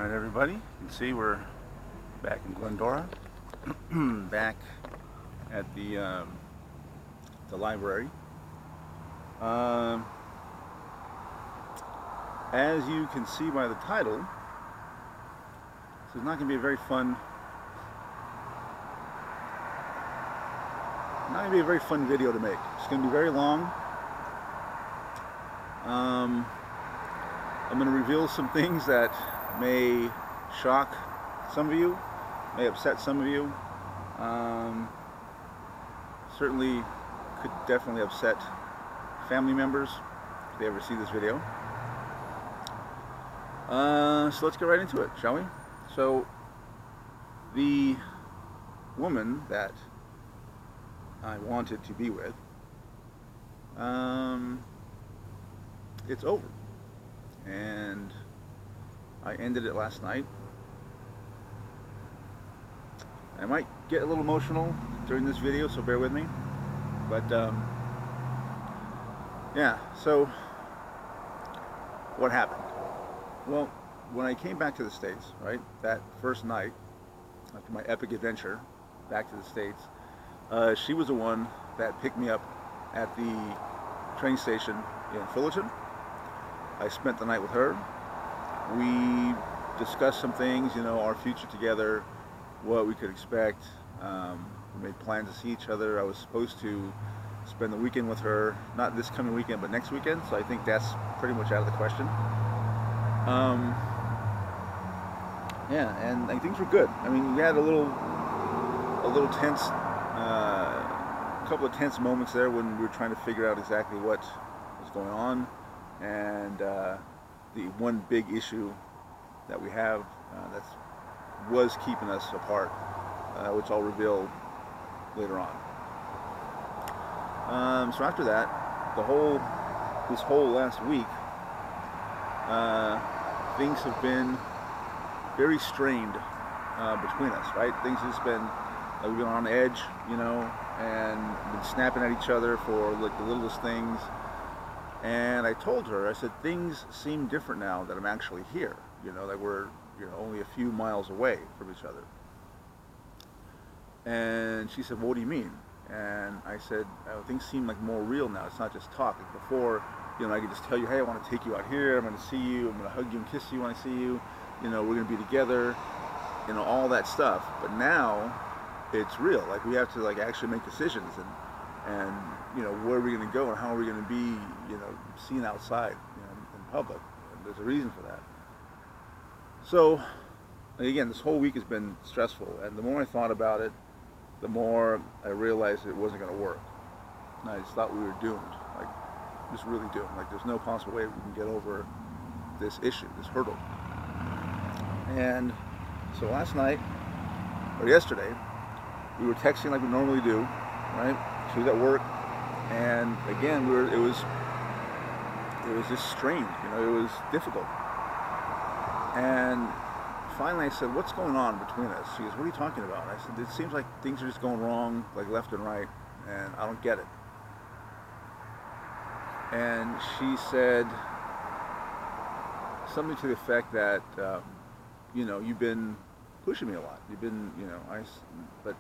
Alright everybody, you can see we're back in Glendora, back at the library. As you can see by the title, this is not going to be a very fun video to make. It's going to be very long. I'm going to reveal some things that may shock some of you, may upset some of you. Certainly could definitely upset family members if they ever see this video. So let's get right into it, shall we? So the woman that I wanted to be with, it's over, and I ended it last night. I might get a little emotional during this video, so bear with me. But yeah, so what happened? Well, when I came back to the States, right, that first night after my epic adventure back to the States, she was the one that picked me up at the train station in Fullerton. I spent the night with her. We discussed some things, you know, our future together, what we could expect. We made plans to see each other. I was supposed to spend the weekend with her, not this coming weekend, but next weekend, so I think that's pretty much out of the question. Yeah, and things were good. I mean, we had a little tense, a couple of tense moments there when we were trying to figure out exactly what was going on, and the one big issue that we have that was keeping us apart, which I'll reveal later on. So after that, this whole last week, things have been very strained between us, right? Things have just been, we've been on edge, you know, and been snapping at each other for like the littlest things. And I told her, I said, things seem different now that I'm actually here, you know, that we're, you know, only a few miles away from each other. And she said, well, what do you mean? And I said, oh, things seem like more real now. It's not just talk. Like before, you know, I could just tell you, hey, I want to take you out here. I'm going to see you. I'm going to hug you and kiss you when I see you. You know, we're going to be together. You know, all that stuff. But now, it's real. Like we have to like actually make decisions and you know, where are we going to go and how are we going to be, you know, seen outside, you know, in public. And there's a reason for that. So, again, this whole week has been stressful, and the more I thought about it, the more I realized it wasn't going to work. And I just thought we were doomed, like just really doomed. Like there's no possible way we can get over this issue, this hurdle. And so last night, or yesterday, we were texting like we normally do, right? She was at work, and again, it was just strange, you know, it was difficult. And finally I said, what's going on between us? She goes, what are you talking about? I said, it seems like things are just going wrong, like left and right, and I don't get it. And she said something to the effect that, you know, you've been pushing me a lot. You've been, you know, but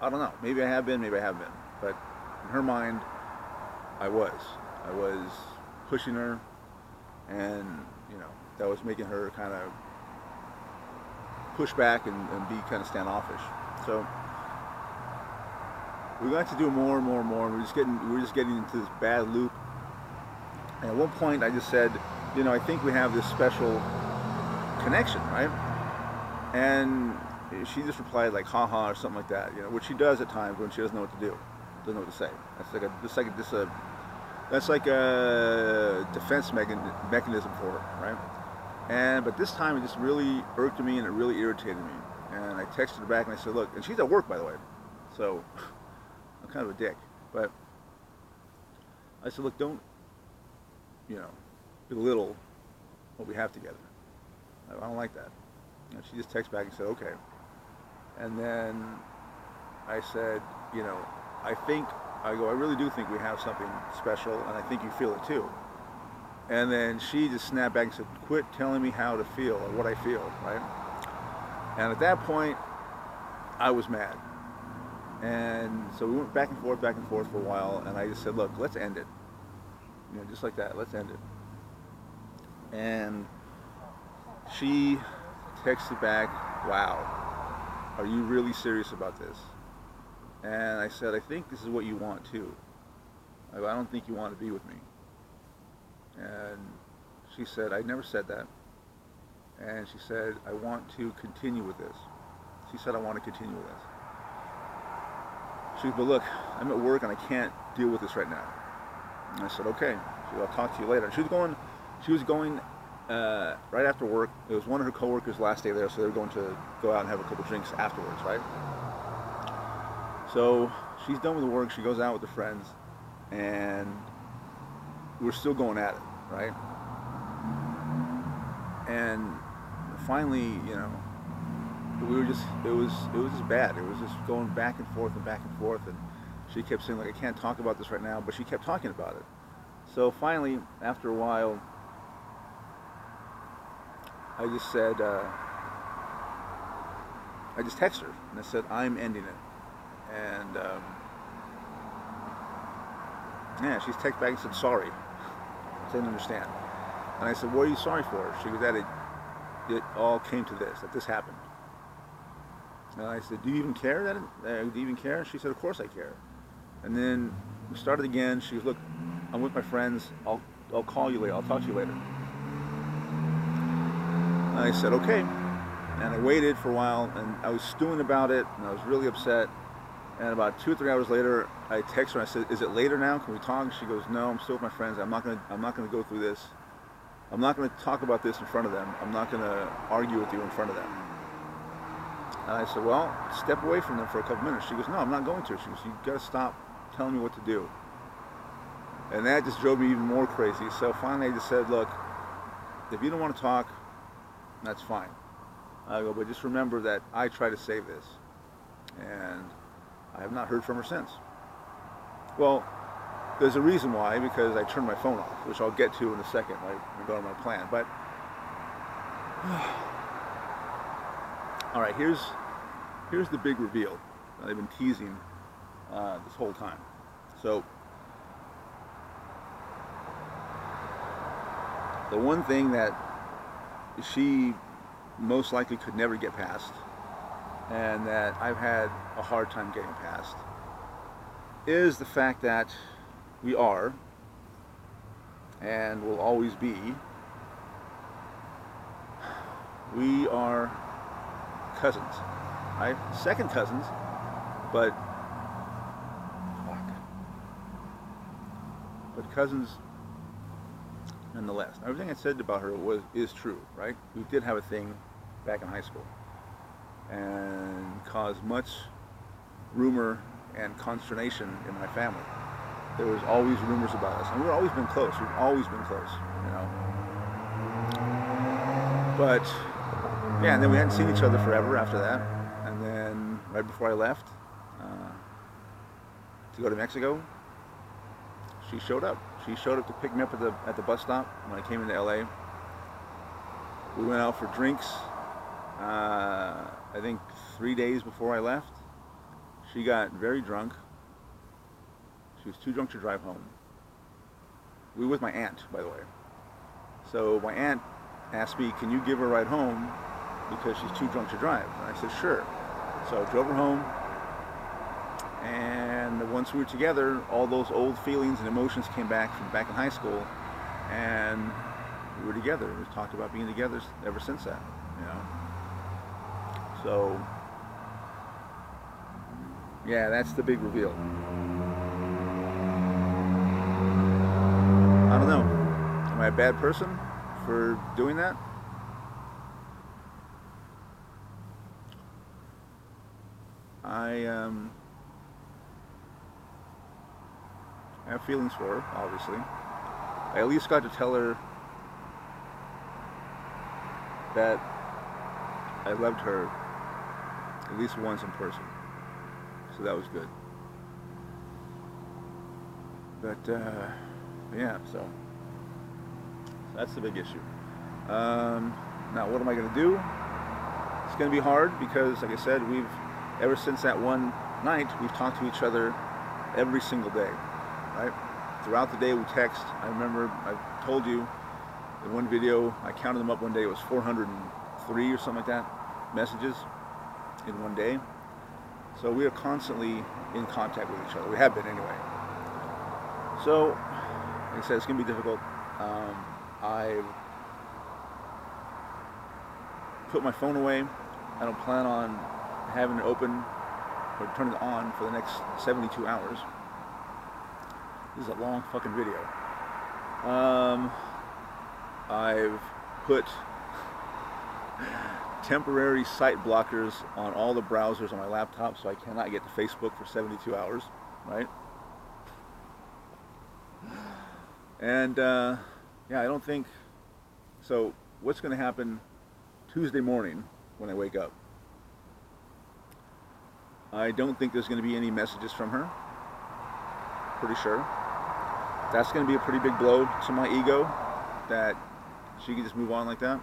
I don't know. Maybe I have been, maybe I haven't been. But in her mind, I was pushing her, and, you know, that was making her kind of push back and be kind of standoffish. So we got to do more and more and more. We're just getting into this bad loop. And at one point, I just said, you know, I think we have this special connection, right? And she just replied like, haha, or something like that, you know, which she does at times when she doesn't know what to do, doesn't know what to say. That's like a defense mechanism for her, right? But this time it just really irked me and it really irritated me. And I texted her back and I said, look, and she's at work, by the way, so I'm kind of a dick, but I said, look, don't, you know, belittle what we have together. I don't like that. And she just texted back and said, okay. And then I said, you know, I really do think we have something special, and I think you feel it too. And then she just snapped back and said, quit telling me how to feel or what I feel, right? And at that point, I was mad. And so we went back and forth for a while, and I just said, look, let's end it. You know, just like that, let's end it. And she texted back, wow, are you really serious about this? And I said, I think this is what you want too. I don't think you want to be with me. And she said, I never said that. And she said, I want to continue with this. She said, I want to continue with this. She said, but look, I'm at work and I can't deal with this right now. And I said, okay. She said, I'll talk to you later. She was going right after work. It was one of her coworkers' last day there, so they were going to go out and have a couple drinks afterwards, right? So she's done with the work. She goes out with her friends, and we're still going at it, right? And finally, you know, it was just bad. It was just going back and forth, and she kept saying, like, I can't talk about this right now, but she kept talking about it. So finally, after a while, I just said, I just texted her, and I said, I'm ending it. And yeah, she's texted back and said, sorry. I didn't understand. And I said, what are you sorry for? She goes, that it all came to this, that this happened. And I said, do you even care? Do you even care? She said, of course I care. And then we started again. She goes, look, I'm with my friends. I'll call you later. I'll talk to you later. And I said, okay. And I waited for a while, and I was stewing about it, and I was really upset. And about 2 or 3 hours later, I texted her. I said, is it later now? Can we talk? She goes, no, I'm still with my friends. I'm not gonna go through this. I'm not gonna talk about this in front of them. I'm not gonna argue with you in front of them. And I said, well, step away from them for a couple minutes. She goes, no, I'm not going to. She goes, you gotta stop telling me what to do. And that just drove me even more crazy. So finally I just said, look, if you don't want to talk, that's fine. I go, but just remember that I try to save this. And I have not heard from her since. Well, there's a reason why, because I turned my phone off, which I'll get to in a second, right? I go to my plan. But all right, here's the big reveal that I've been teasing this whole time. So the one thing that she most likely could never get past, and that I've had a hard time getting past, is the fact that we are, and will always be, we are cousins, right? Second cousins, but cousins nonetheless. Everything I said about her is true, right? We did have a thing back in high school, and caused much rumor and consternation in my family. There was always rumors about us, and we've always been close. We've always been close, you know. But yeah, and then we hadn't seen each other forever after that. And then right before I left to go to Mexico, she showed up. She showed up to pick me up at the bus stop when I came into LA. We went out for drinks. I think 3 days before I left, she got very drunk. She was too drunk to drive home. We were with my aunt, by the way. So my aunt asked me, can you give her a ride home because she's too drunk to drive? And I said, sure. So I drove her home. And once we were together, all those old feelings and emotions came back from back in high school. And we were together. We've talked about being together ever since that, you know. So, yeah, that's the big reveal. I don't know. Am I a bad person for doing that? I have feelings for her, obviously. I at least got to tell her that I loved her at least once in person. So that was good. But yeah, so That's the big issue. Now, what am I going to do? It's going to be hard because, like I said, ever since that one night, we've talked to each other every single day, right? Throughout the day, we text. I remember I told you in one video, I counted them up one day, it was 403 or something like that, messages in one day. So we are constantly in contact with each other. We have been anyway. So, like I said, it's going to be difficult. I've put my phone away. I don't plan on having it open or turning it on for the next 72 hours. This is a long fucking video. I've put temporary site blockers on all the browsers on my laptop so I cannot get to Facebook for 72 hours, right? And yeah, I don't think so. What's going to happen Tuesday morning when I wake up? I don't think there's going to be any messages from her. Pretty sure. That's going to be a pretty big blow to my ego, that she can just move on like that.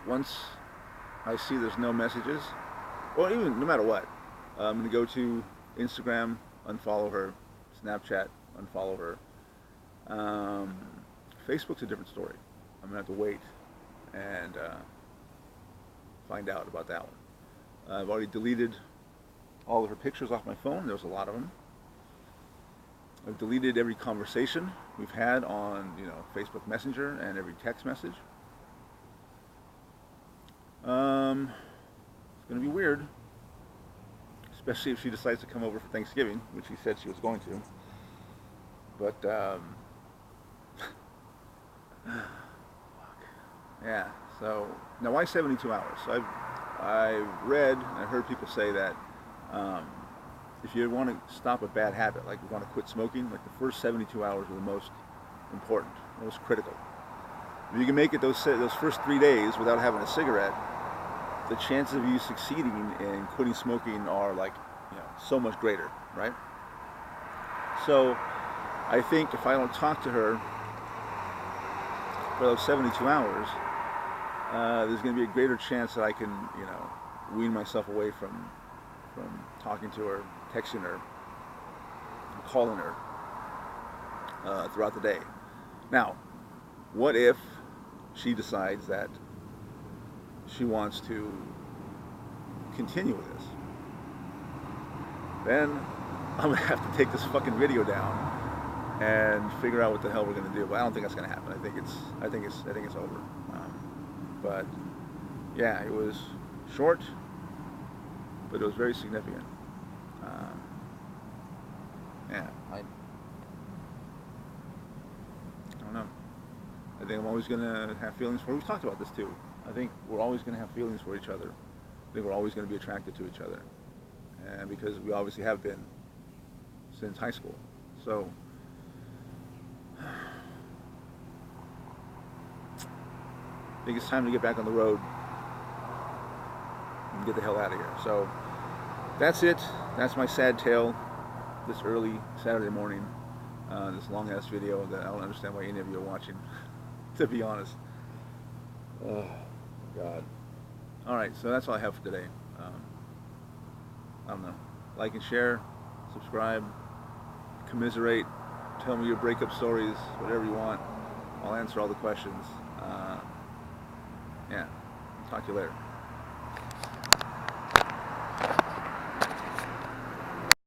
Once I see there's no messages, well, even no matter what, I'm going to go to Instagram, unfollow her, Snapchat, unfollow her. Facebook's a different story. I'm going to have to wait and find out about that one. I've already deleted all of her pictures off my phone. There's a lot of them. I've deleted every conversation we've had on, Facebook Messenger and every text message. It's going to be weird, especially if she decides to come over for Thanksgiving, which she said she was going to. But, yeah, so, now why 72 hours? So I've read and I heard people say that if you want to stop a bad habit, like you want to quit smoking, like the first 72 hours are the most important, most critical. If you can make it those first 3 days without having a cigarette, the chances of you succeeding in quitting smoking are so much greater, right? So I think if I don't talk to her for those 72 hours, there's going to be a greater chance that I can, wean myself away from talking to her, texting her, calling her throughout the day. Now, what if she decides that she wants to continue with this? Then I'm gonna have to take this fucking video down and figure out what the hell we're gonna do. But I don't think that's gonna happen. I think it's over. But yeah, it was short, but it was very significant. Yeah, I don't know. I think I'm always gonna have feelings for her. We've talked about this too. I think we're always gonna have feelings for each other. I think we're always gonna be attracted to each other, and because we obviously have been since high school. So I think it's time to get back on the road and get the hell out of here. So that's it. That's my sad tale this early Saturday morning. This long ass video that I don't understand why any of you are watching, to be honest. Oh God. Alright, so that's all I have for today. I don't know. Like and share, subscribe, commiserate, tell me your breakup stories, whatever you want. I'll answer all the questions. Yeah, talk to you later.